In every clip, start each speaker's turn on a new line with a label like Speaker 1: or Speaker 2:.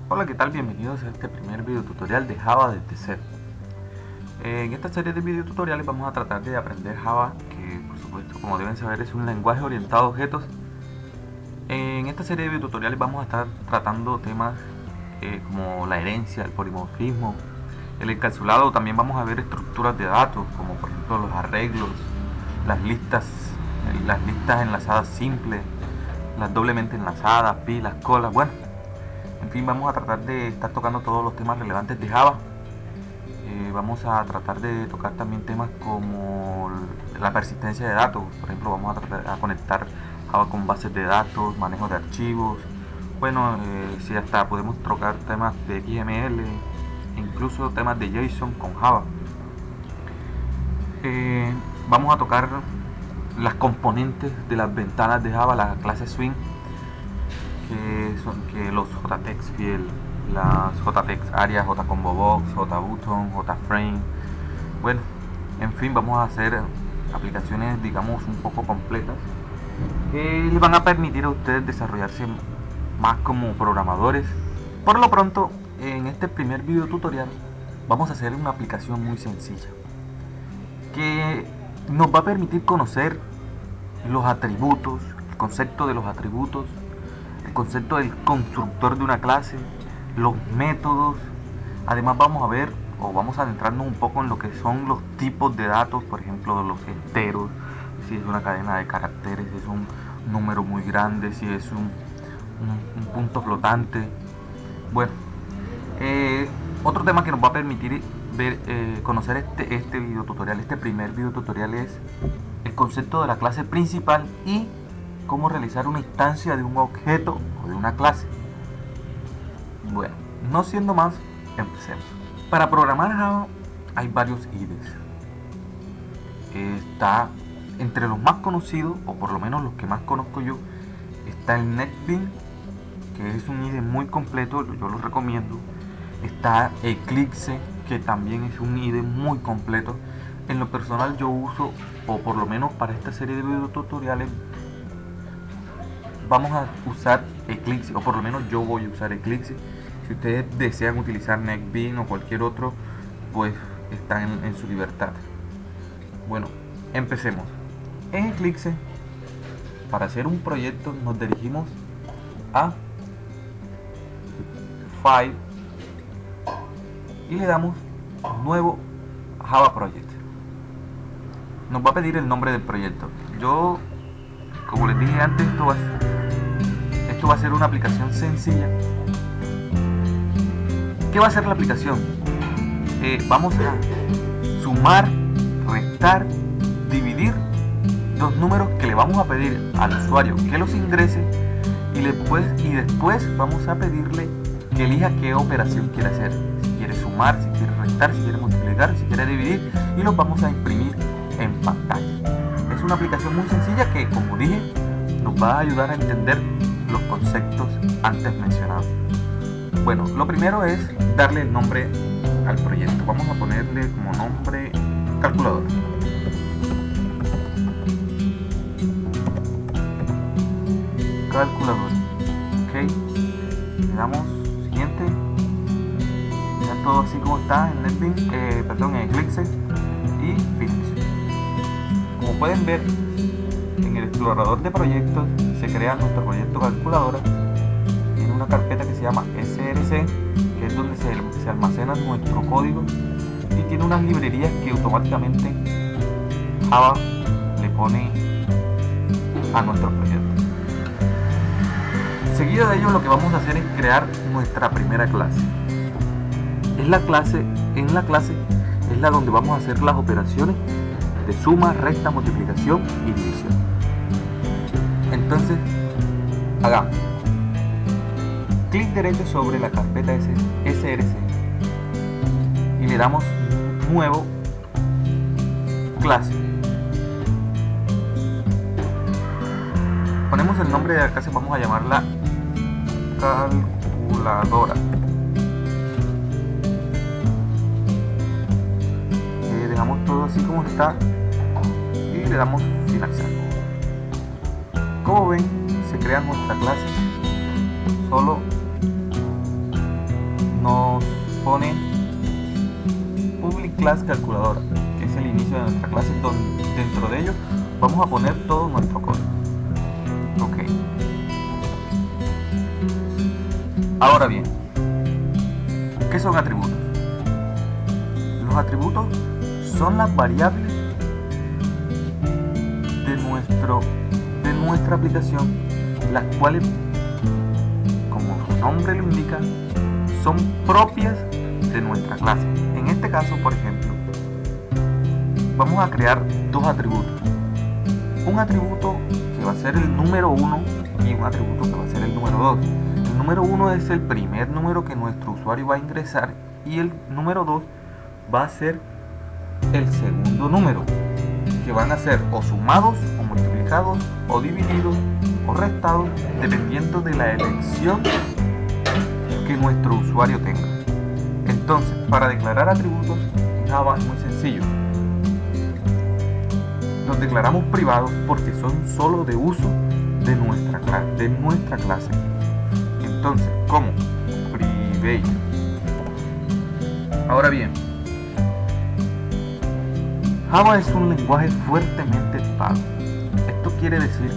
Speaker 1: Hola, ¿qué tal? Bienvenidos a este primer video tutorial de Java desde cero. En esta serie de video tutoriales vamos a tratar de aprender Java, que por supuesto, como deben saber, es un lenguaje orientado a objetos. En esta serie de video tutoriales vamos a estar tratando temas como la herencia, el polimorfismo, el encapsulado. También vamos a ver estructuras de datos, como por ejemplo los arreglos, las listas enlazadas simples, las doblemente enlazadas, pilas, colas, bueno. En fin, vamos a tratar de estar tocando todos los temas relevantes de Java. Vamos a tratar de tocar también temas como la persistencia de datos. Por ejemplo, vamos a tratar de conectar Java con bases de datos, manejo de archivos. Bueno, si hasta podemos tocar temas de XML, incluso temas de JSON con Java. Vamos a tocar las componentes de las ventanas de Java, las clases Swing, que los JTextField, las JTextArea, JComboBox, JButton, JFrame. Bueno, en fin, vamos a hacer aplicaciones, digamos, un poco completas que les van a permitir a ustedes desarrollarse más como programadores. Por lo pronto, en este primer video tutorial vamos a hacer una aplicación muy sencilla que nos va a permitir conocer los atributos, el concepto de los atributos, el concepto del constructor de una clase, los métodos. Además vamos a ver o vamos a adentrarnos un poco en lo que son los tipos de datos, por ejemplo los enteros, si es una cadena de caracteres, si es un número muy grande, si es un punto flotante. Bueno, otro tema que nos va a permitir conocer este video tutorial, este primer video tutorial, es el concepto de la clase principal y cómo realizar una instancia de un objeto o de una clase. Bueno, no siendo más, empecemos. Para programar Java hay varios IDEs. Está entre los más conocidos, o por lo menos los que más conozco yo, está el NetBeans, que es un IDE muy completo, yo lo recomiendo. Está Eclipse, que también es un IDE muy completo. En lo personal yo uso, o por lo menos para esta serie de video tutoriales, vamos a usar Eclipse, o por lo menos yo voy a usar Eclipse. Si ustedes desean utilizar NetBeans o cualquier otro, pues están en su libertad. Bueno, empecemos. En Eclipse, para hacer un proyecto, nos dirigimos a File y le damos Nuevo Java Project. Nos va a pedir el nombre del proyecto. Yo, como les dije antes, esto va a ser una aplicación sencilla. ¿Qué va a ser la aplicación? Vamos a sumar, restar, dividir los números que le vamos a pedir al usuario que los ingrese, y después vamos a pedirle que elija qué operación quiere hacer. Si quiere sumar, si quiere restar, si quiere multiplicar, si quiere dividir, y los vamos a imprimir en pantalla. Es una aplicación muy sencilla que, como dije, nos va a ayudar a entender los conceptos antes mencionados. Bueno, lo primero es darle el nombre al proyecto. Vamos a ponerle como nombre calculador. Calculador. Ok. Le damos siguiente. Ya todo así como está en NetBeans, en Eclipse, y Finish. Como pueden ver, en el explorador de proyectos se crea nuestro proyecto calculadora. Tiene una carpeta que se llama src, que es donde se almacena nuestro código, y tiene unas librerías que automáticamente Java le pone a nuestro proyecto. Seguido de ello, lo que vamos a hacer es crear nuestra primera clase. En la clase es la donde vamos a hacer las operaciones de suma, resta, multiplicación y división. Entonces, hagamos clic derecho sobre la carpeta src y le damos Nuevo, clase. Ponemos el nombre de la clase, vamos a llamarla calculadora. Dejamos todo así como está y le damos finalizar. Como ven, se crea nuestra clase solo nos pone public class calculadora, que es el inicio de nuestra clase, donde dentro de ello vamos a poner todo nuestro código. Ok. Ahora bien, ¿qué son atributos? Los atributos son las variables de nuestra aplicación, las cuales, como su nombre lo indica, son propias de nuestra clase. En este caso, por ejemplo, vamos a crear dos atributos. Un atributo que va a ser el número 1 y un atributo que va a ser el número 2. El número 1 es el primer número que nuestro usuario va a ingresar y el número 2 va a ser el segundo número, que van a ser o sumados o multiplicados o divididos o restados dependiendo de la elección que nuestro usuario tenga. Entonces, para declarar atributos en Java es muy sencillo. Los declaramos privados porque son solo de uso de nuestra clase. Entonces, ¿cómo? Private. Ahora bien, Java es un lenguaje fuertemente tipado. Esto quiere decir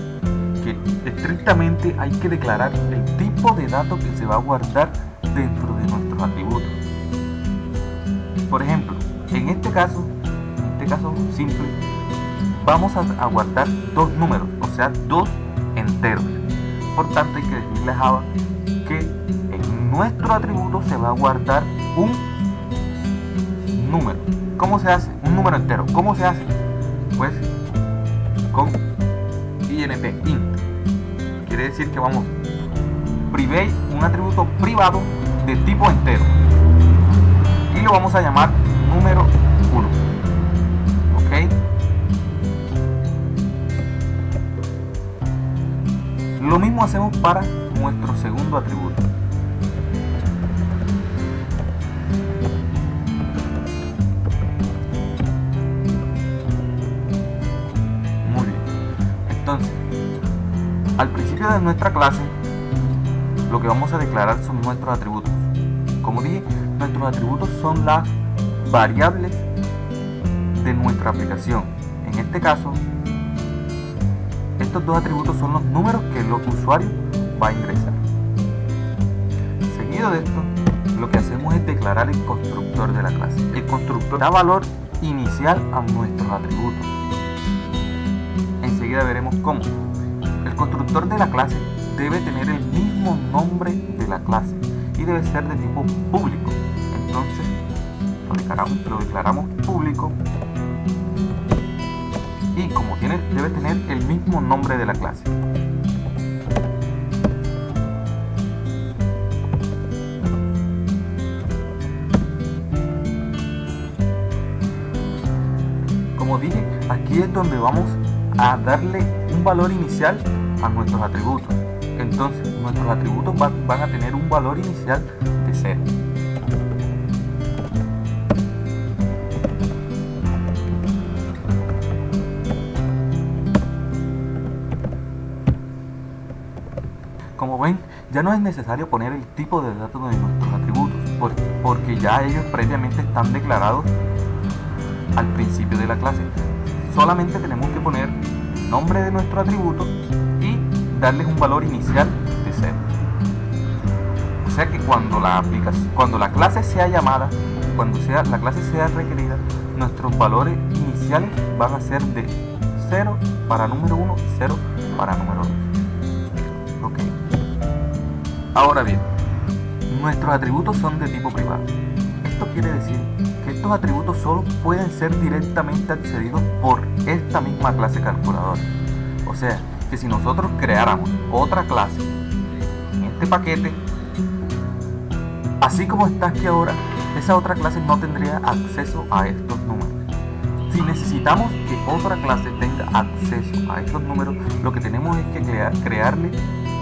Speaker 1: que estrictamente hay que declarar el tipo de datos que se va a guardar dentro de nuestros atributos. Por ejemplo, en este caso simple, vamos a guardar dos números, o sea, dos enteros. Por tanto, hay que decirle a Java que en nuestro atributo se va a guardar un número. ¿Cómo se hace? Un número entero. ¿Cómo se hace? Pues con int. Quiere decir que vamos private, un atributo privado de tipo entero, y lo vamos a llamar número 1. ¿Ok? Lo mismo hacemos para nuestro segundo atributo. Muy bien. Entonces, al principio de nuestra clase, lo que vamos a declarar son nuestros atributos. Como dije, nuestros atributos son las variables de nuestra aplicación. En este caso, estos dos atributos son los números que el usuario va a ingresar. Seguido de esto, lo que hacemos es declarar el constructor de la clase. El constructor da valor inicial a nuestros atributos. Enseguida veremos cómo. El constructor de la clase debe tener el mismo nombre de la clase y debe ser de tipo público. Entonces lo declaramos público, y como debe tener el mismo nombre de la clase. Como dije, aquí es donde vamos a darle un valor inicial a nuestros atributos. Entonces, nuestros atributos van a tener un valor inicial de 0. Como ven, ya no es necesario poner el tipo de datos de nuestros atributos, porque ya ellos previamente están declarados al principio de la clase. Solamente tenemos que poner el nombre de nuestro atributo y darles un valor inicial de 0. O sea que cuando la clase sea llamada, la clase sea requerida, nuestros valores iniciales van a ser de 0 para número 1 y 0 para número 2. Ok. Ahora bien, nuestros atributos son de tipo privado. Esto quiere decir que estos atributos solo pueden ser directamente accedidos por esta misma clase calculadora. O sea, que si nosotros creáramos otra clase en este paquete, así como está aquí ahora, esa otra clase no tendría acceso a estos números. Si necesitamos que otra clase tenga acceso a estos números, lo que tenemos es que crearle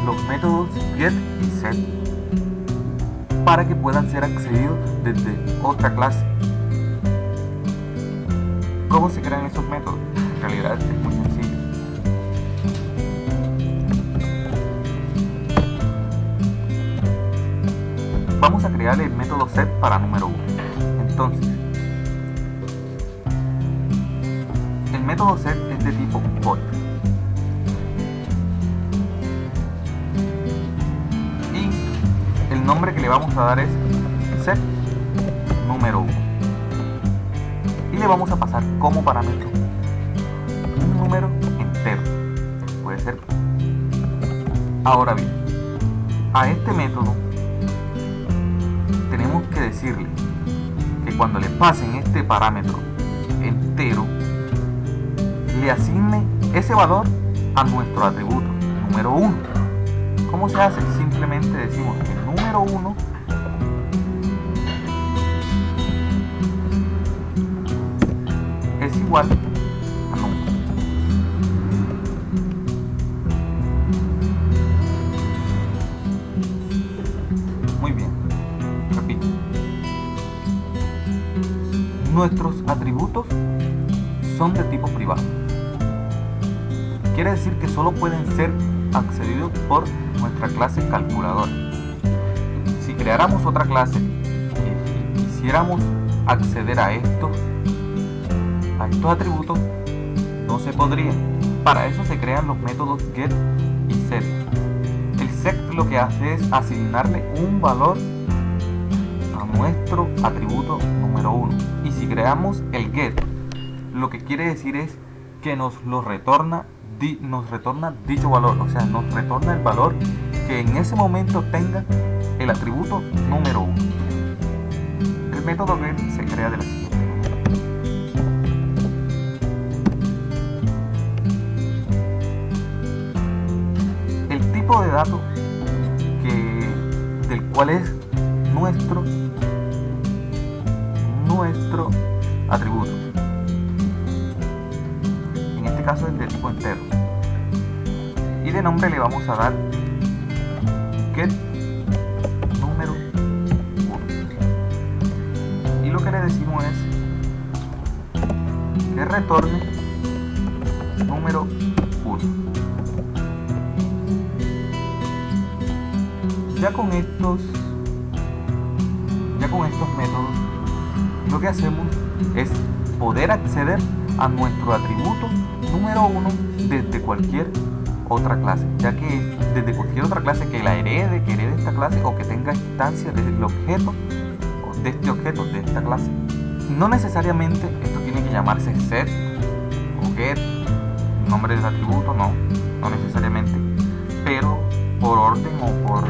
Speaker 1: los métodos get y set para que puedan ser accedidos desde otra clase. ¿Cómo se crean esos métodos? En realidad es muy sencillo. vamos a crear el método set para número 1. Entonces, el método set es de tipo void. Y el nombre que le vamos a dar es set número 1. Y le vamos a pasar como parámetro un número entero. Puede ser. Ahora bien, a este método tenemos que decirle que cuando le pasen este parámetro entero, le asigne ese valor a nuestro atributo número 1. ¿Cómo se hace? Simplemente decimos que el número 1 es igual a número. Muy bien, repito. Nuestros atributos son de tipo privado. Quiere decir que solo pueden ser accedidos por nuestra clase calculadora. Si creáramos otra clase y quisiéramos acceder a estos atributos, no se podría. Para eso se crean los métodos get y set. El set lo que hace es asignarle un valor a nuestro atributo número 1. Y si creamos el get, lo que quiere decir es que nos retorna dicho valor, o sea, nos retorna el valor que en ese momento tenga el atributo número 1. El método get se crea de la siguiente manera. El tipo de dato del cual es nuestro atributo, en este caso es de tipo entero, y de nombre le vamos a dar get número 1, y lo que le decimos es que retorne número 1. Ya con estos métodos, lo que hacemos es poder acceder a nuestro atributo número 1 desde cualquier otra clase, ya que desde cualquier otra clase que la herede, esta clase, o que tenga instancia del objeto, o de este objeto, de esta clase. No necesariamente esto tiene que llamarse set o get, nombre del atributo, no necesariamente, pero por orden o por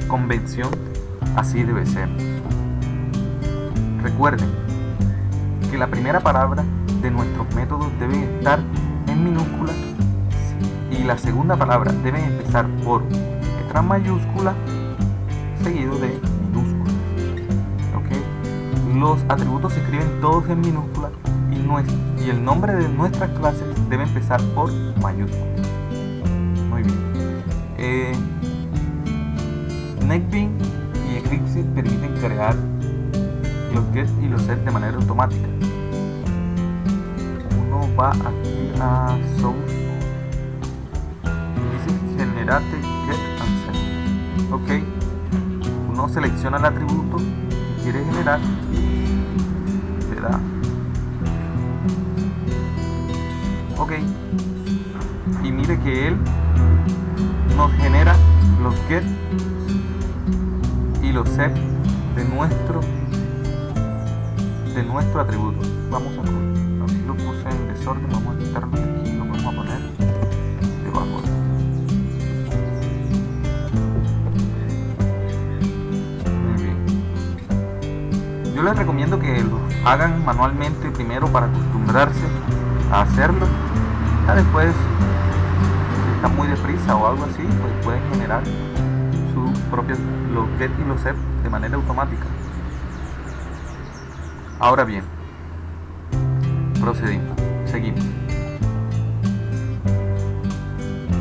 Speaker 1: convención así debe ser. Recuerden que la primera palabra de nuestros métodos debe estar en minúsculas y la segunda palabra debe empezar por letra mayúscula seguido de minúscula. ¿Okay? Los atributos se escriben todos en minúscula y el nombre de nuestras clases debe empezar por mayúscula. Muy bien. NetBeans y Eclipse permiten crear los get y los set de manera automática. Uno va aquí a source, dice generate get and set. Ok, uno selecciona el atributo que quiere generar y le da ok, y mire que él nos genera los get y los set de nuestro atributo. Vamos a aquí lo puse en desorden, vamos a quitarlo de aquí y lo vamos a poner debajo. Muy bien. Yo les recomiendo que lo hagan manualmente primero para acostumbrarse a hacerlo. Ya después, si están muy deprisa o algo así, pues pueden generar sus propios los get y los set de manera automática. Ahora bien, seguimos.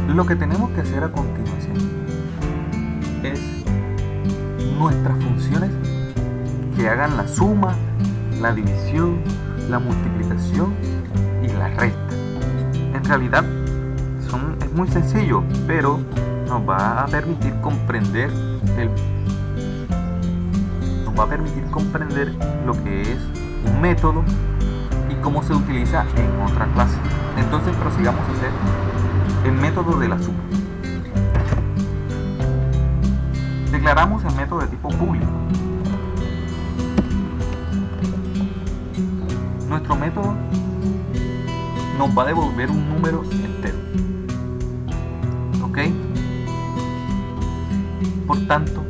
Speaker 1: Lo que tenemos que hacer a continuación es nuestras funciones que hagan la suma, la división, la multiplicación y la resta. En realidad es muy sencillo, pero nos va a permitir comprender nos va a permitir comprender lo que es un método y cómo se utiliza en otra clase. Entonces prosigamos a hacer el método de la suma. Declaramos el método de tipo público. Nuestro método nos va a devolver un número entero. ¿Ok? Por tanto,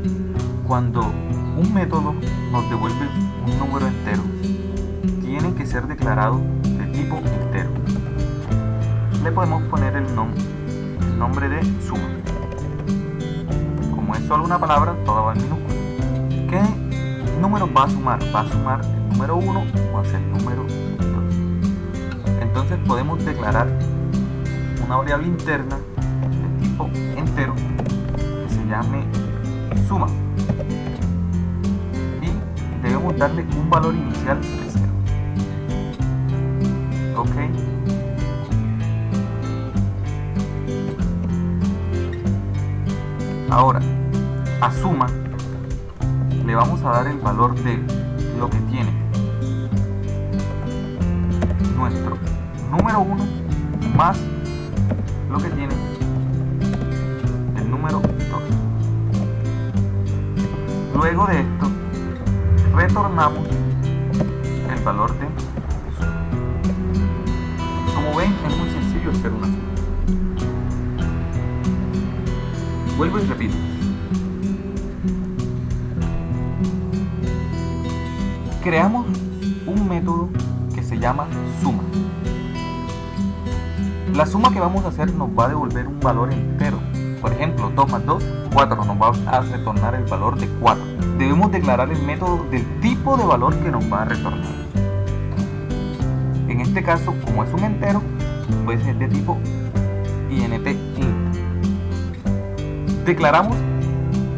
Speaker 1: cuando un método nos devuelve un número entero, tiene que ser declarado de tipo entero. Le podemos poner el nombre de suma. Como es solo una palabra, toda va en minúscula. ¿Qué número va a sumar? Va a sumar el número 1 más el número 2. Entonces podemos declarar una variable interna de tipo entero que se llame suma. Y debemos darle un valor inicial de 0. ¿Ok? Ahora, a suma le vamos a dar el valor de lo que tiene nuestro número 1 más lo que tiene el número 2. Luego de esto, retornamos el valor de suma. Como ven, es muy sencillo hacer una suma. Vuelvo y repito. Creamos un método que se llama suma. La suma que vamos a hacer nos va a devolver un valor entero. Por ejemplo, 2 más 2, 4, nos va a retornar el valor de 4. Debemos declarar el método del tipo de valor que nos va a retornar. En este caso, como es un entero, puede ser de tipo int. Declaramos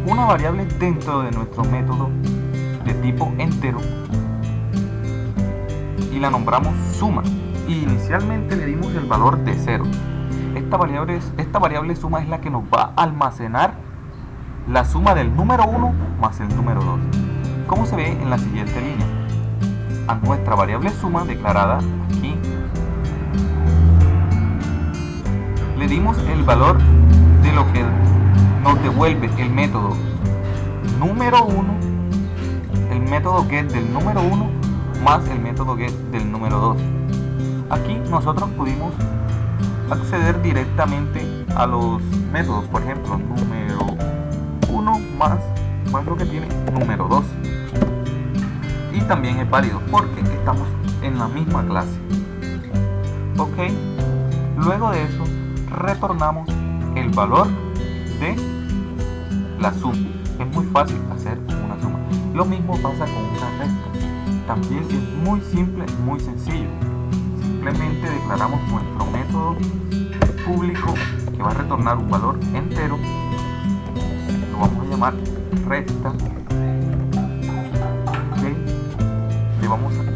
Speaker 1: una variable dentro de nuestro método de tipo entero y la nombramos suma. Y inicialmente le dimos el valor de 0. Esta variable suma es la que nos va a almacenar la suma del número 1 más el número 2, como se ve en la siguiente línea. A nuestra variable suma declarada aquí le dimos el valor de lo que nos devuelve el método número 1, el método get del número 1 más el método get del número 2. Aquí nosotros pudimos acceder directamente a los métodos, por ejemplo, número 1 más lo que tiene número 2. Y también es válido porque estamos en la misma clase. Ok, luego de eso retornamos el valor de la suma. Es muy fácil hacer una suma. Lo mismo pasa con una resta. También es muy simple, muy sencillo. Simplemente declaramos nuestro método público que va a retornar un valor entero. Lo vamos a llamar resta. Okay.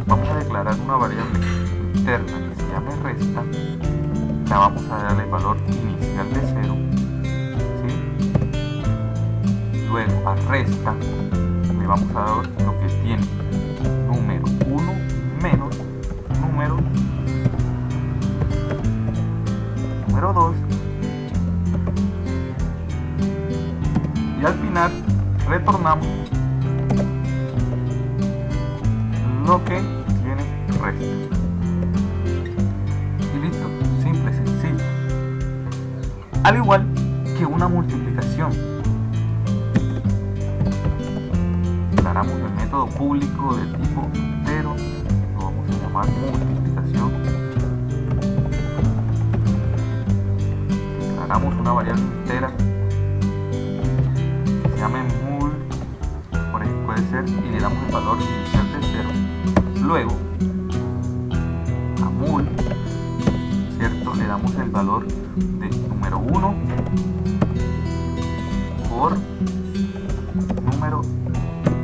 Speaker 1: Vamos a declarar una variable interna que se llame resta. La vamos a darle el valor inicial de 0. Luego a resta le vamos a dar lo que tiene número 1 menos número 2, y al final retornamos lo que tiene resta. Y listo, simple, sencillo. Al igual que una multiplicación, declaramos el método público de tipo entero, lo vamos a llamar multiplicación. Declaramos una variable entera que se llame mul, por ejemplo, puede ser, y le damos el valor inicial de 0. Luego a mul, ¿cierto? Le damos el valor de número 1 por número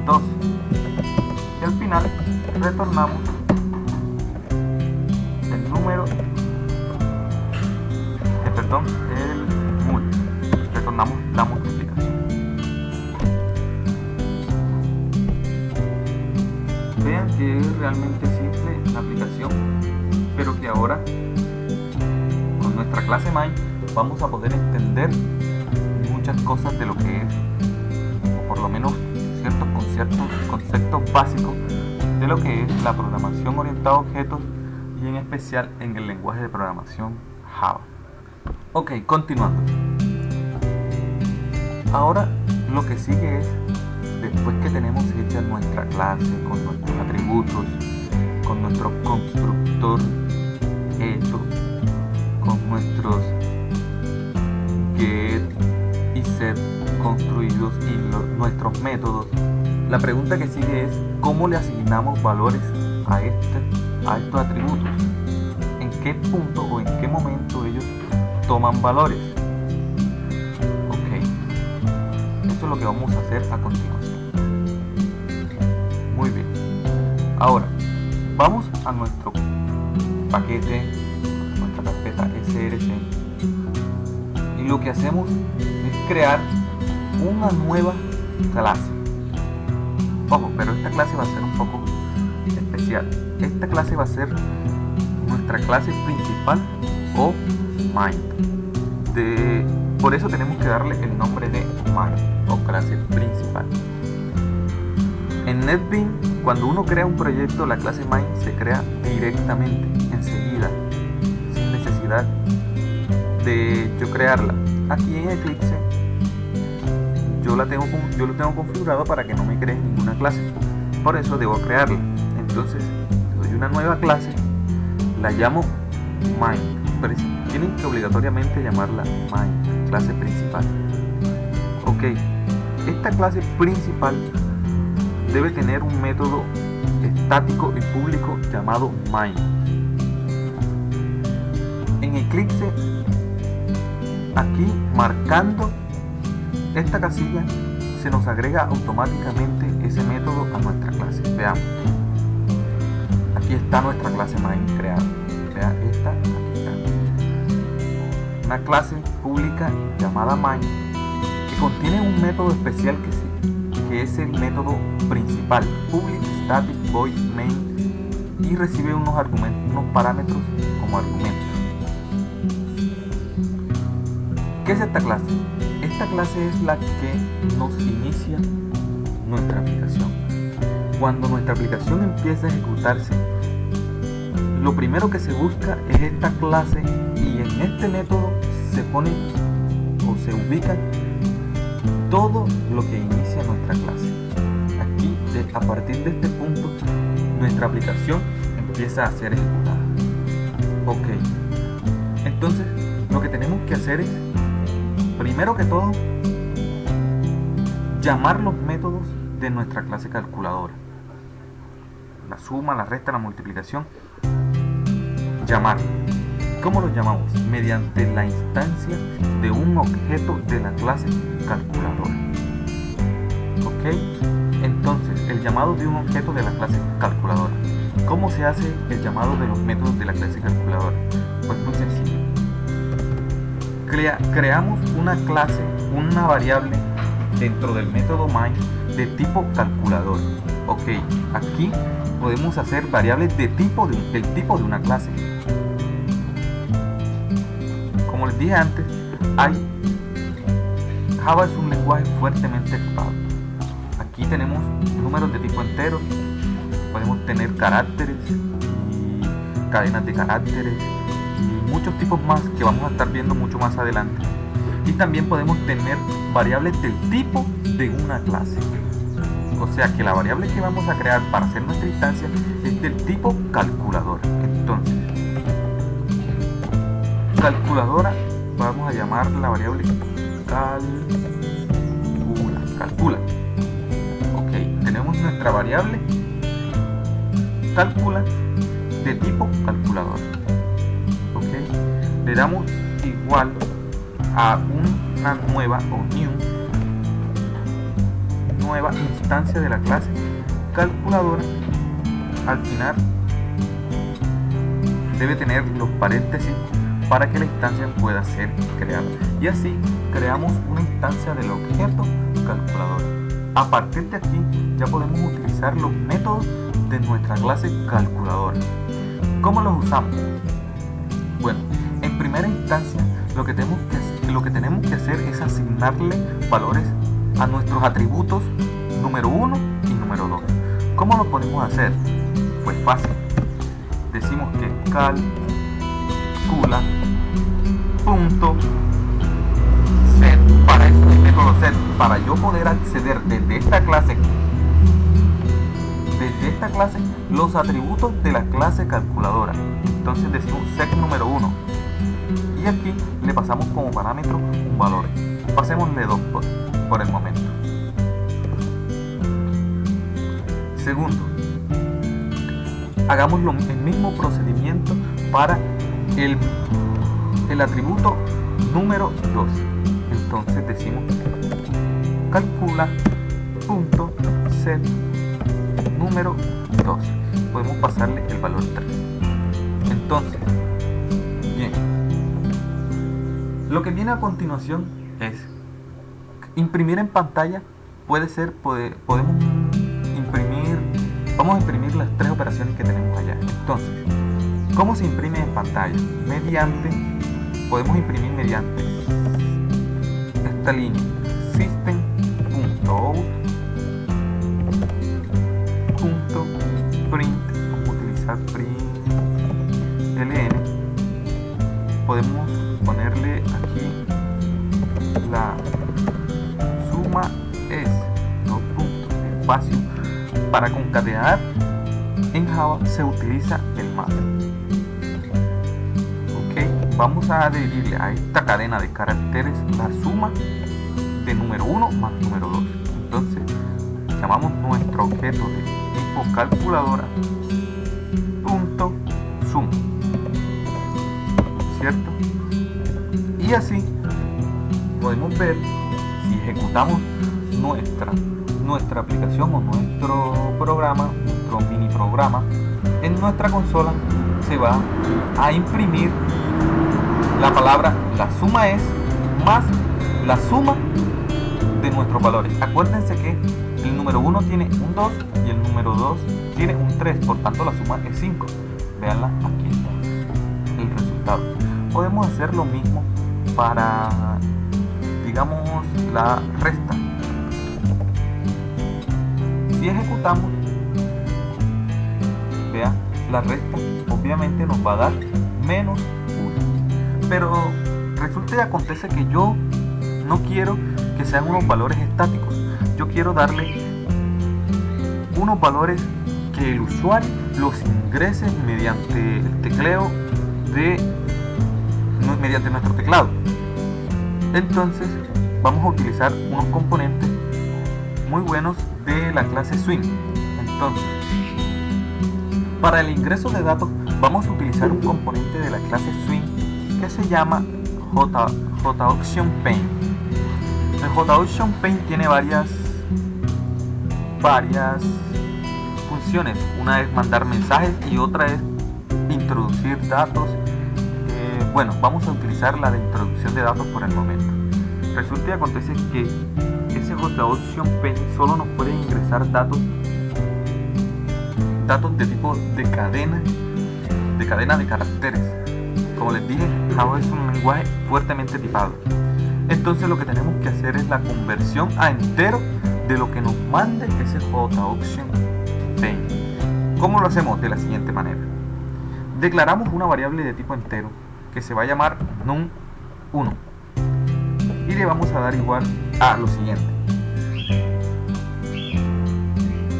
Speaker 1: 2, y al final retornamos el número el mul, retornamos la multiplicación. Vean que es realmente simple la aplicación, pero que ahora con nuestra clase Main vamos a poder entender muchas cosas de lo que es, o por lo menos ciertos conceptos básicos de lo que es la programación orientada a objetos y en especial en el lenguaje de programación Java. Ok, continuando. Ahora lo que sigue es, después que tenemos hecha nuestra clase con nuestros atributos, con nuestro constructor hecho, con nuestros get y set construidos y nuestros métodos, la pregunta que sigue es ¿cómo le asignamos valores a estos atributos? ¿En qué punto o en qué momento ellos toman valores? Ok, eso es lo que vamos a hacer a continuación. Muy bien, ahora vamos a nuestro paquete, a nuestra carpeta src, y lo que hacemos es crear una nueva clase. Ojo, pero esta clase va a ser un poco especial. Esta clase va a ser nuestra clase principal o main. Por eso tenemos que darle el nombre de main o clase principal. En NetBeans, cuando uno crea un proyecto, la clase main se crea directamente, enseguida, sin necesidad de yo crearla. Aquí en Eclipse yo lo tengo configurado para que no me cree ninguna clase, por eso debo crearla. Entonces doy una nueva clase, la llamo main, pero tienen que obligatoriamente llamarla main, clase principal. Ok, esta clase principal debe tener un método estático y público llamado main. En Eclipse, aquí marcando esta casilla, se nos agrega automáticamente ese método a nuestra clase. Veamos, aquí está nuestra clase main creada. Vea esta, aquí está una clase pública llamada main que contiene un método especial que es el método principal, public static void main, y recibe unos parámetros como argumentos. ¿Qué es esta clase? Esta clase es la que nos inicia nuestra aplicación. Cuando nuestra aplicación empieza a ejecutarse, lo primero que se busca es esta clase, y en este método se pone o se ubica todo lo que inicia nuestra clase. Aquí, a partir de este punto, nuestra aplicación empieza a ser ejecutada. Ok, entonces lo que tenemos que hacer es, primero que todo, llamar los métodos de nuestra clase calculadora. La suma, la resta, la multiplicación. Llamar. ¿Cómo los llamamos? Mediante la instancia de un objeto de la clase calculadora. Ok, entonces el llamado de un objeto de la clase calculadora. ¿Cómo se hace el llamado de los métodos de la clase calculadora? Pues muy sencillo. Creamos una clase, una variable dentro del método main de tipo calculador. Ok, aquí podemos hacer variables del tipo de una clase. Como les dije antes, Java es un lenguaje fuertemente equipado. Aquí tenemos números de tipo entero, podemos tener caracteres y cadenas de caracteres y muchos tipos más que vamos a estar viendo mucho más adelante. Y también podemos tener variables del tipo de una clase. O sea que la variable que vamos a crear para hacer nuestra instancia es del tipo calculadora. Entonces, calculadora, vamos a llamar la variable calcula. Ok, tenemos nuestra variable calcula de tipo calculadora. Ok, le damos igual a una nueva nueva instancia de la clase calculadora. Al final debe tener los paréntesis para que la instancia pueda ser creada, y así creamos una instancia del objeto calculadora. A partir de aquí ya podemos utilizar los métodos de nuestra clase calculadora. ¿Cómo los usamos? Bueno, en primera instancia lo que tenemos que hacer es asignarle valores a nuestros atributos número 1 y número 2. ¿Cómo lo podemos hacer? Pues fácil. Decimos que calcula punto set, para eso es el método set, para yo poder acceder desde esta clase los atributos de la clase calculadora. Entonces decimos set número 1 y aquí le pasamos como parámetro un valor. Pasémosle 2 por el momento. Segundo, hagamos el mismo procedimiento para el atributo número 2. Entonces decimos calcula punto set número 2. Podemos pasarle el valor 3. Entonces, bien, lo que viene a continuación es imprimir en pantalla. Podemos imprimir, vamos a imprimir las 3 operaciones que tenemos allá. Entonces, ¿cómo se imprime en pantalla? Podemos imprimir mediante esta línea system.out.print. Vamos a utilizar print ln. Podemos ponerle aquí la suma es dos puntos espacio. Para concatenar en Java se utiliza el más. Vamos a adherirle a esta cadena de caracteres la suma de número 1 más número 2. Entonces llamamos nuestro objeto de tipo calculadora punto sum, ¿cierto? Y así podemos ver, si ejecutamos nuestra aplicación o nuestro programa, nuestro mini programa, en nuestra consola se va a imprimir la palabra la suma es más la suma de nuestros valores. Acuérdense que el número 1 tiene un 2 y el número 2 tiene un 3, por tanto la suma es 5. Veanla, aquí está el resultado. Podemos hacer lo mismo para, digamos, la resta. Si ejecutamos, vea, la resta obviamente nos va a dar menos 1. Pero resulta y acontece que yo no quiero que sean unos valores estáticos. Yo quiero darle unos valores que el usuario los ingrese mediante el tecleo mediante nuestro teclado. Entonces vamos a utilizar unos componentes muy buenos de la clase Swing. Entonces, para el ingreso de datos vamos a utilizar un componente de la clase Swing que se llama JAuction-Paint. El JAuction-Paint tiene varias funciones. Una es mandar mensajes y otra es introducir datos. Bueno, vamos a utilizar la de introducción de datos por el momento. Resulta y acontece que ese JAuction-Paint solo nos puede ingresar datos de tipo de cadena de caracteres. Como les dije, Java es un lenguaje fuertemente tipado. Entonces lo que tenemos que hacer es la conversión a entero de lo que nos mande ese JAuction-Paint. ¿Cómo lo hacemos? De la siguiente manera. Declaramos una variable de tipo entero que se va a llamar num1 y le vamos a dar igual a lo siguiente: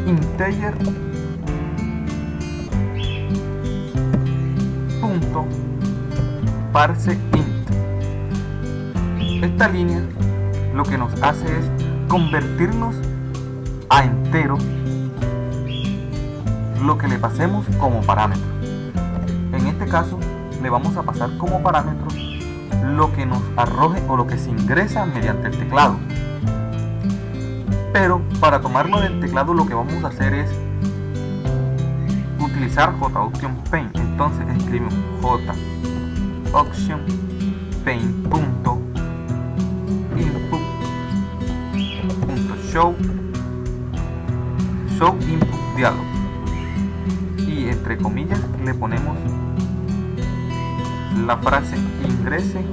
Speaker 1: integer punto parse int. Esta línea lo que nos hace es convertirnos a entero lo que le pasemos como parámetro. En este caso le vamos a pasar como parámetro lo que nos arroje o lo que se ingresa mediante el teclado. Pero para tomarlo del teclado lo que vamos a hacer es utilizar JAuction-Paint. Entonces escribimos JAuction-Paint.input.show input dialog. entre comillas le ponemos la frase ingrese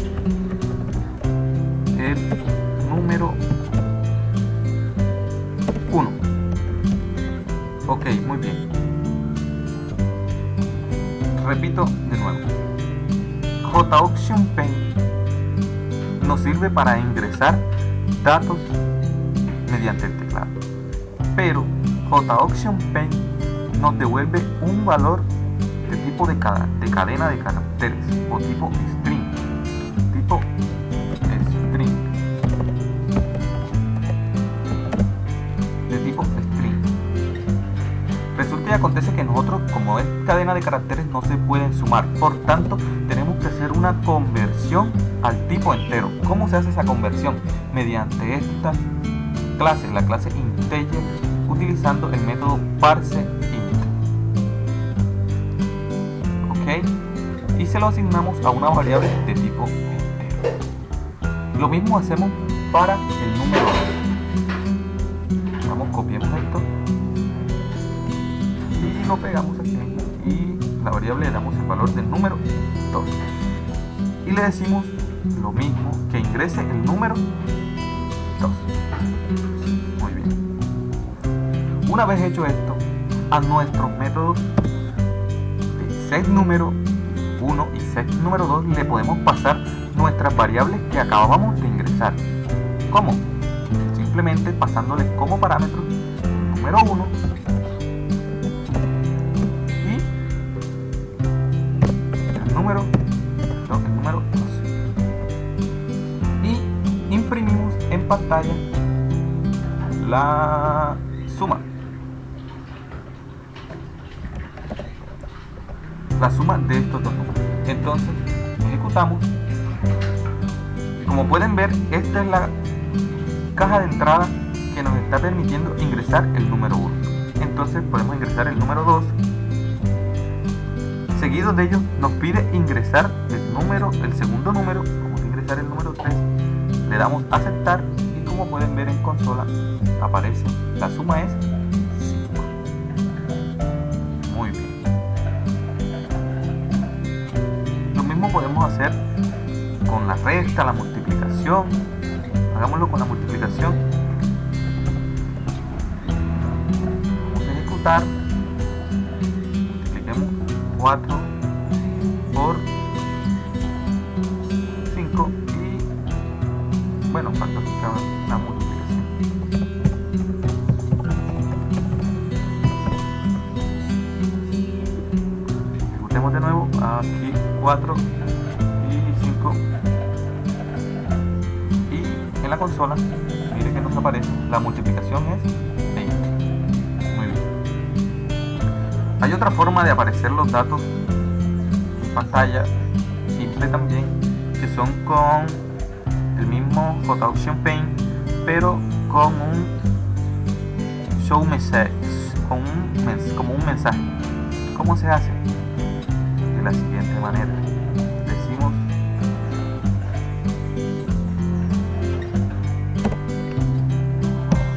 Speaker 1: el número 1. Ok, muy bien. Repito de nuevo. JAuction Paint nos sirve para ingresar datos mediante el teclado, pero JAuction Paint nos devuelve un valor de tipo de cadena de caracteres o tipo string. Resulta y acontece que nosotros, como es cadena de caracteres, no se pueden sumar, por tanto tenemos que hacer una conversión al tipo entero. ¿Cómo se hace esa conversión? Mediante esta clase, la clase integer, utilizando el método parseInt. Ok, y se lo asignamos a una variable de tipo entero. Lo mismo hacemos para el número 2. Vamos, copiamos esto y lo pegamos aquí y la variable le damos el valor del número 2 y le decimos lo mismo, que ingrese el número 2. Muy bien. Una vez hecho esto, a nuestros métodos de set número 1 y set número 2 le podemos pasar nuestras variables que acabamos de ingresar. ¿Cómo? Simplemente pasándoles como parámetros número 1 y el número 2. Y imprimimos en pantalla la suma. La suma de estos dos números. Entonces ejecutamos y como pueden ver, esta es la caja de entrada que nos está permitiendo ingresar el número 1. Entonces podemos ingresar el número 2. Seguido de ello nos pide ingresar el segundo número. Vamos a ingresar el número 3. Le damos a aceptar y como pueden ver en consola aparece la suma es 5. Muy bien. Lo mismo podemos hacer con la resta, la multiplicación. Hagámoslo con la multiplicación. Vamos a ejecutar. Multipliquemos 4 por 5 y bueno, falta la multiplicación. Ejecutemos de nuevo. Aquí 4 y 5. En la consola, mire que nos aparece, la multiplicación es 20. Muy bien. Hay otra forma de aparecer los datos en pantalla, simple también, que son con el mismo JAuction Paint, pero con un show message, como un mensaje. ¿Cómo se hace? De la siguiente manera. Decimos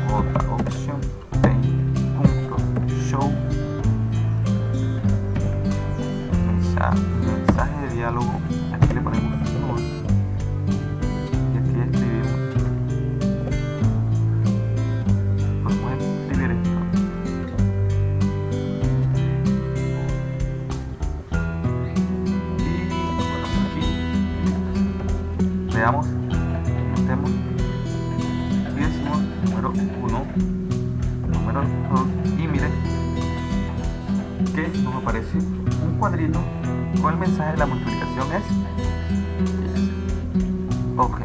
Speaker 1: JAuction Paint.show mensaje de diálogo. Aquí le ponemos null y aquí escribimos. Podemos escribir esto. Y bueno, aquí veamos, metemos y decimos número 1, número 2 y miren que nos aparece un cuadrito con el mensaje de la multiplicación es ok.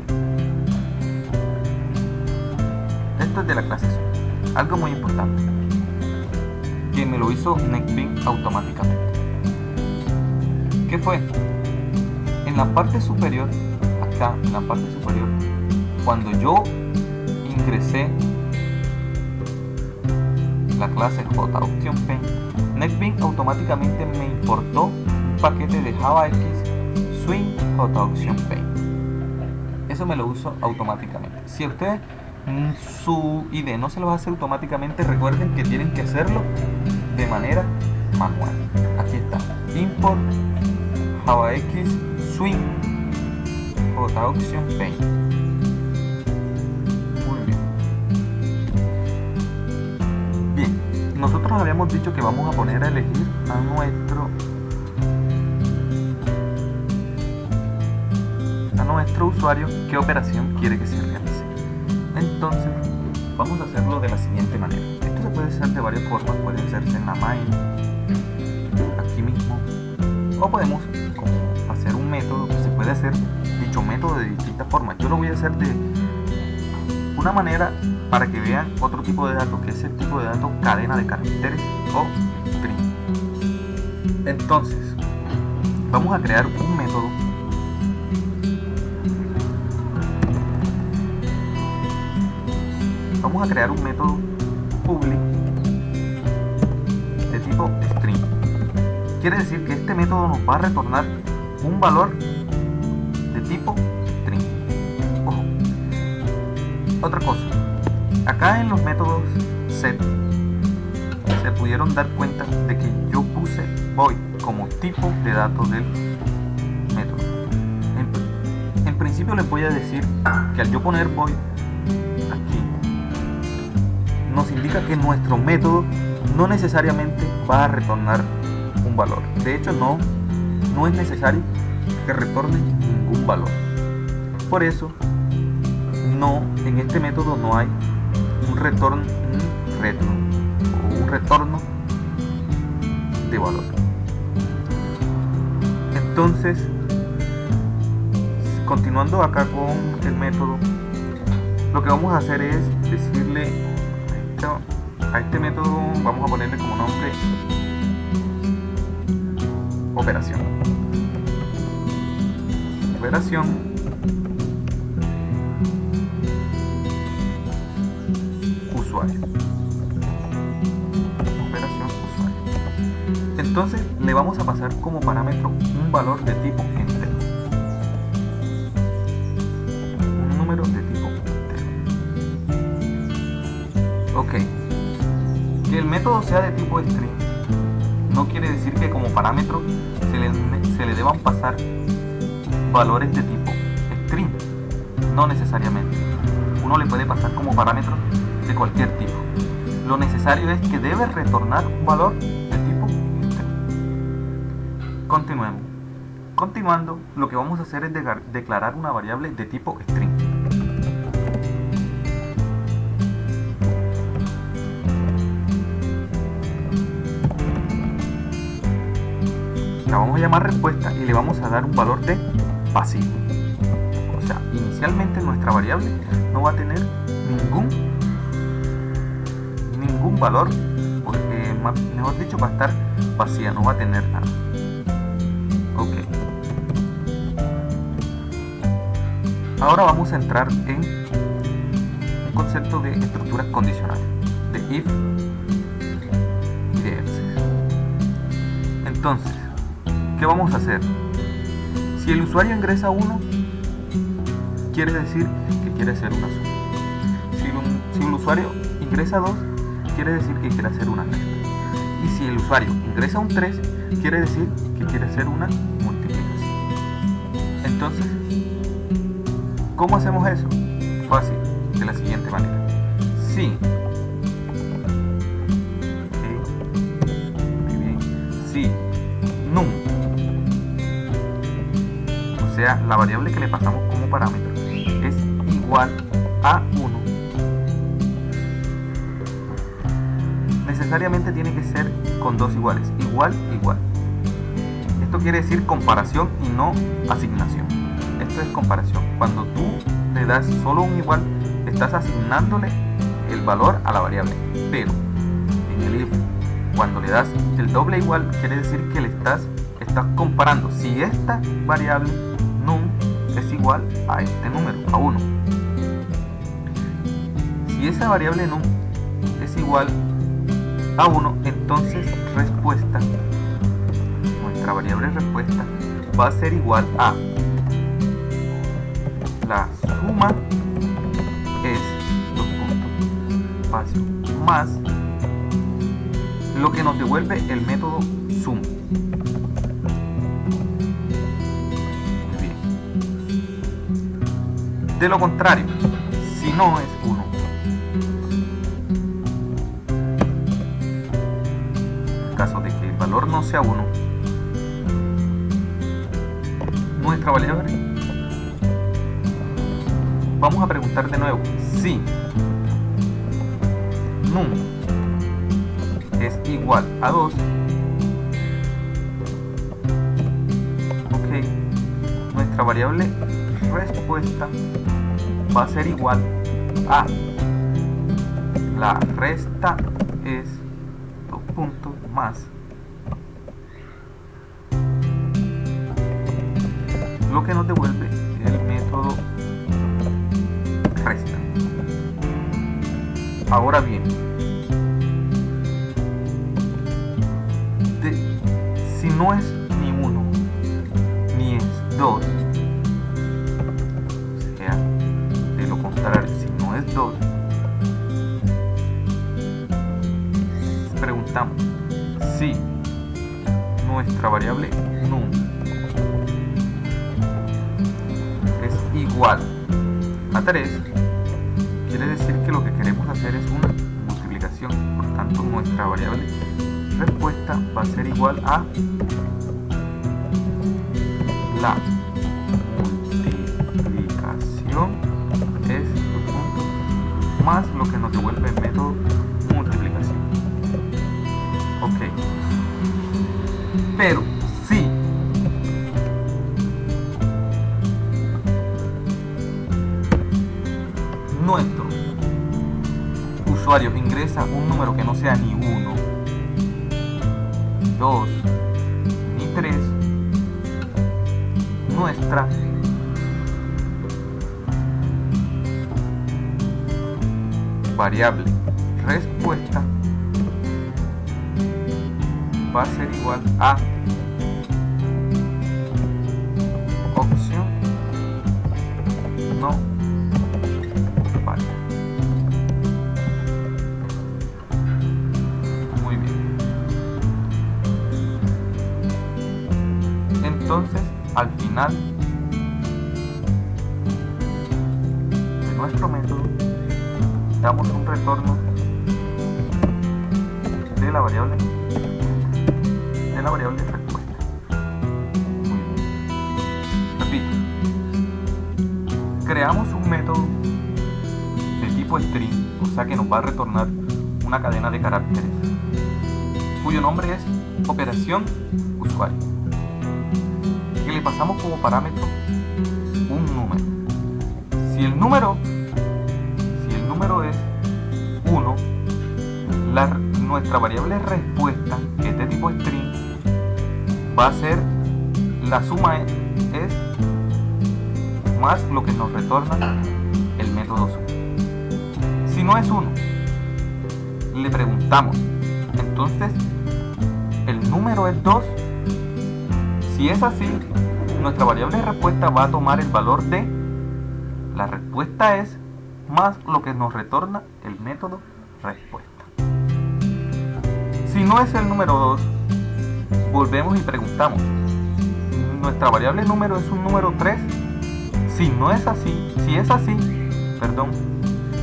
Speaker 1: Esto es de la clase suma. Algo muy importante, que me lo hizo NetBeans automáticamente. ¿Qué fue? En la parte superior, acá en la parte superior, cuando yo ingresé la clase JAuction Paint, NetBeans automáticamente me importó un paquete de JavaX Swing JAuction Paint. Eso me lo uso automáticamente. Si ustedes su IDE no se lo hace automáticamente, recuerden que tienen que hacerlo de manera manual. Aquí import javax swing jauction paint. Muy bien. Nosotros habíamos dicho que vamos a poner a elegir a nuestro usuario qué operación quiere que se realice. Entonces vamos a hacerlo de la siguiente manera. Esto se puede hacer de varias formas. Puede hacerse en la main, aquí mismo, o podemos como hacer un método que se puede hacer dicho método de distintas formas. Yo lo voy a hacer de una manera para que vean otro tipo de datos, que es el tipo de datos cadena de caracteres o string. Entonces vamos a crear un método public de tipo string. Quiere decir que este método nos va a retornar un valor de tipo string. Ojo, otra cosa, acá en los métodos set se pudieron dar cuenta de que yo puse void como tipo de datos del método. En principio les voy a decir que al yo poner void aquí nos indica que nuestro método no necesariamente va a retornar un valor. De hecho no es necesario que retorne ningún valor. Por eso en este método no hay un retorno de valor. Entonces, continuando acá con el método, lo que vamos a hacer es decirle a este método, vamos a ponerle como nombre operación usuario. Entonces le vamos a pasar como parámetro un valor de tipo entero, un número de tipo entero. Ok, que el método sea de tipo string no quiere decir que como parámetro se le deban pasar valores de tipo string. No necesariamente. Uno le puede pasar como parámetro de cualquier tipo. Lo necesario es que debe retornar un valor de tipo string. Continuemos. Continuando, lo que vamos a hacer es declarar una variable de tipo string. La vamos a llamar respuesta y le vamos a dar un valor de pasivo. O sea, inicialmente nuestra variable no va a tener ningún valor, porque mejor dicho va a estar vacía, no va a tener nada. Ok. Ahora vamos a entrar en un concepto de estructuras condicionales, de if y de else. Entonces, ¿qué vamos a hacer? Si el usuario ingresa 1, quiere decir que quiere hacer una suma. Si el usuario ingresa 2, quiere decir que quiere hacer una resta. Y si el usuario ingresa un 3, quiere decir que quiere hacer una multiplicación. Entonces, ¿cómo hacemos eso? Fácil, de la siguiente manera. Si num, o sea, la variable que le pasamos como parámetro, es igual a 1, necesariamente tiene que ser con dos iguales, igual, igual. Esto quiere decir comparación y no asignación. Esto es comparación. Cuando tú le das solo un igual, estás asignándole el valor a la variable. Pero en el if, cuando le das el doble igual, quiere decir que le estás comparando si esta variable num es igual a este número, a 1. Si esa variable num es igual a 1, entonces respuesta, nuestra variable respuesta, va a ser igual a la suma es espacio más lo que nos devuelve el método sum. De lo contrario, si no es 1, en caso de que el valor no sea 1, nuestra variable, vamos a preguntar de nuevo si num es igual a 2, ok, nuestra variable respuesta va a ser igual a la resta es 2 puntos más lo que nos devuelve el método resta. Ahora bien, si no es ni 1 ni es 2, o sea, de lo contrario, si no es 2, preguntamos si nuestra variable num es igual a 3, quiere decir que lo que queremos hacer es una multiplicación. Por tanto, nuestra variable respuesta va a ser igual a la multiplicación es 2 puntos más lo que nos devuelve el método multiplicación. Ok, pero si nuestro usuario ingresa un número que no sea ni 1, 2 ni 3, nuestra variable respuesta va a ser igual a opción no válida. Muy bien. Entonces, al final de nuestro método, damos un retorno de la variable respuesta. Muy bien. Repito, creamos un método de tipo string, o sea que nos va a retornar una cadena de caracteres cuyo nombre es operación usuario, que le pasamos como parámetro un número. Si el número es 1, nuestra variable respuesta, que es de tipo string, va a ser la suma es más lo que nos retorna el método suma. Si no es 1, le preguntamos, entonces el número es 2. Si es así, nuestra variable respuesta va a tomar el valor de la respuesta es más lo que nos retorna el método respuesta. Si no es el número 2, volvemos y preguntamos, ¿nuestra variable número es un número 3? Si es así,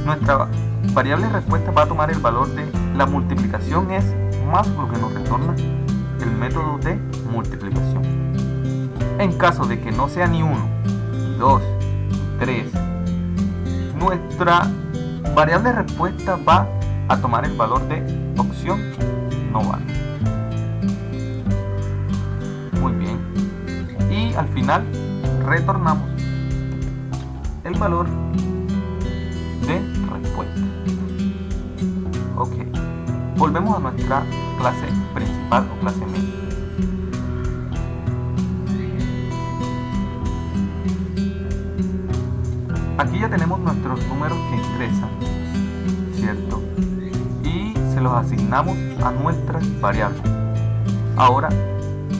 Speaker 1: nuestra variable respuesta va a tomar el valor de la multiplicación es más lo que nos retorna el método de multiplicación. En caso de que no sea ni 1, ni 2, ni 3, nuestra variable respuesta va a tomar el valor de opción no válida. Muy bien. Y al final retornamos el valor de respuesta. Ok. Volvemos a nuestra clase principal o clase media. Aquí ya tenemos nuestros números que ingresan, ¿cierto? Y se los asignamos a nuestras variables. Ahora,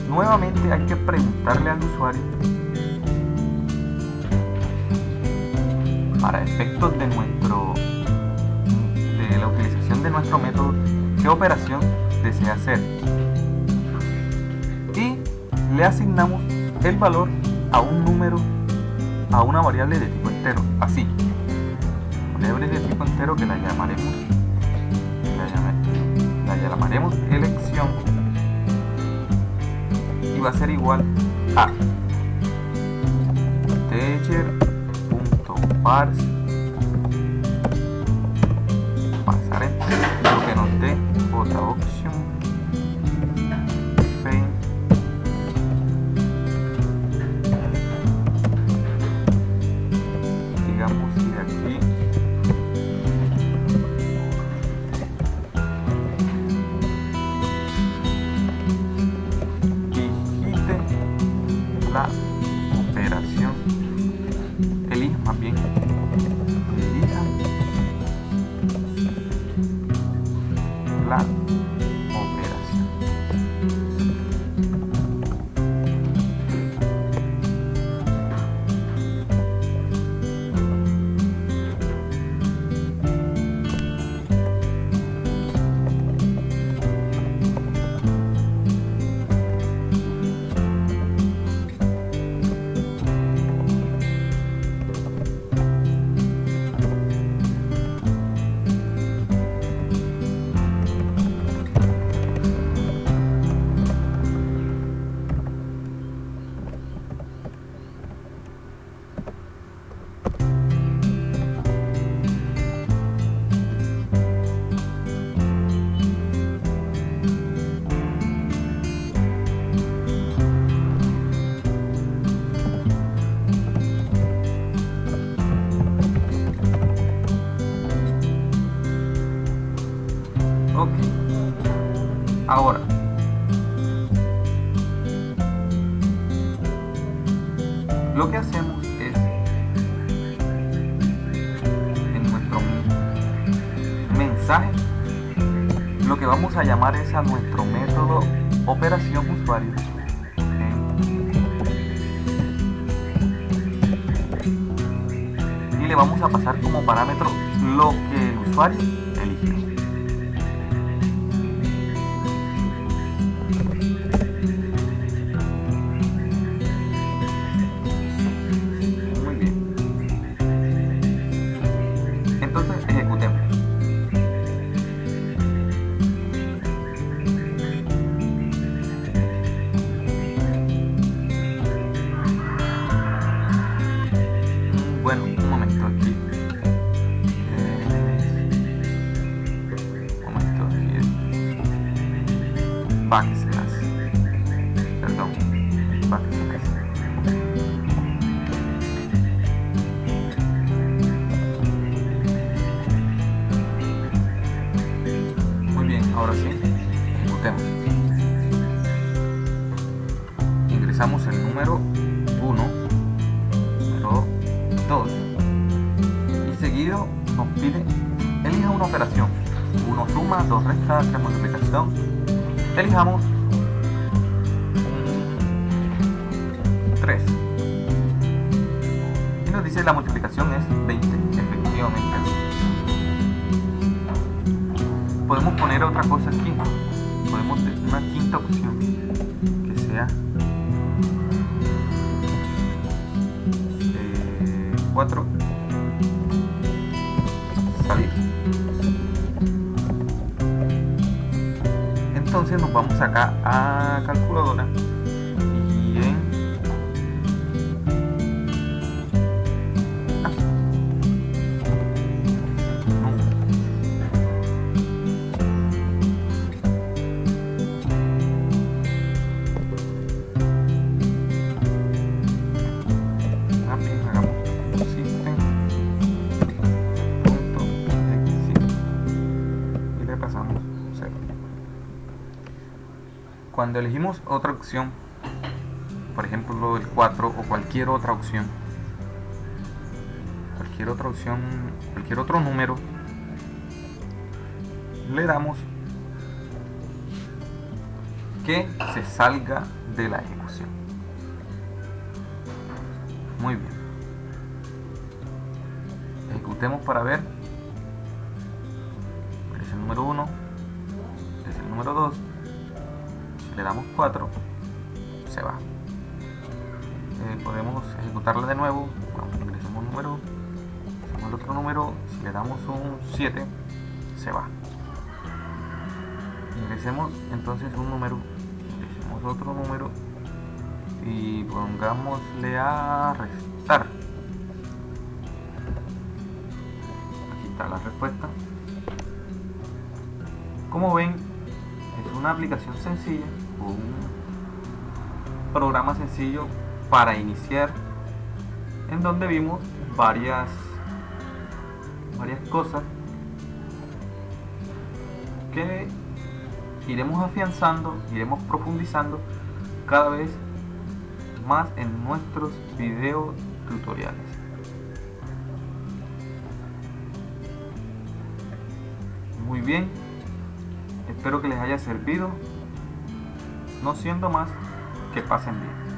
Speaker 1: nuevamente hay que preguntarle al usuario, para efectos de la utilización de nuestro método, qué operación desea hacer. Y le asignamos el valor a un número, a una variable de tipo entero, así. Variable de tipo entero que la llamaremos elección y va a ser igual a integer.parse pasar entero, lo que nos dé otra opción frame digamos que aquí la operación, elija más bien, elija la operación. Ok, ahora lo que hacemos es en nuestro mensaje lo que vamos a llamar es a nuestro método operación usuario. Y le vamos a pasar como parámetro lo que el usuario eligió. Bueno, un momento aquí. Backslash. Perdón. Backslash. Muy bien, ahora sí. Ejecutemos. Ingresamos el número 1. 2 y seguido nos pide elija una operación, 1 suma, 2 resta, 3 multiplicación. Elijamos 3 y nos dice la multiplicación es 20, efectivamente. Podemos poner otra cosa aquí, podemos tener una quinta opción que sea 4 salir. Entonces nos vamos acá a calculadora y en cuando elegimos otra opción, por ejemplo el 4 o cualquier otra opción, cualquier otro número, le damos que se salga de la ejecución. Muy bien, ejecutemos para ver. Es el número 1, es el número 2. Le damos 4, se va. Podemos ejecutarla de nuevo cuando ingresemos un número, hacemos el otro número, si le damos un 7, se va. Ingresemos entonces un número, ingresemos otro número y pongámosle a restar. Aquí está la respuesta. Como ven, es una aplicación sencilla, un programa sencillo para iniciar, en donde vimos varias cosas que iremos afianzando, iremos profundizando cada vez más en nuestros videos tutoriales. Muy bien, espero que les haya servido. No siendo más, que pasen bien.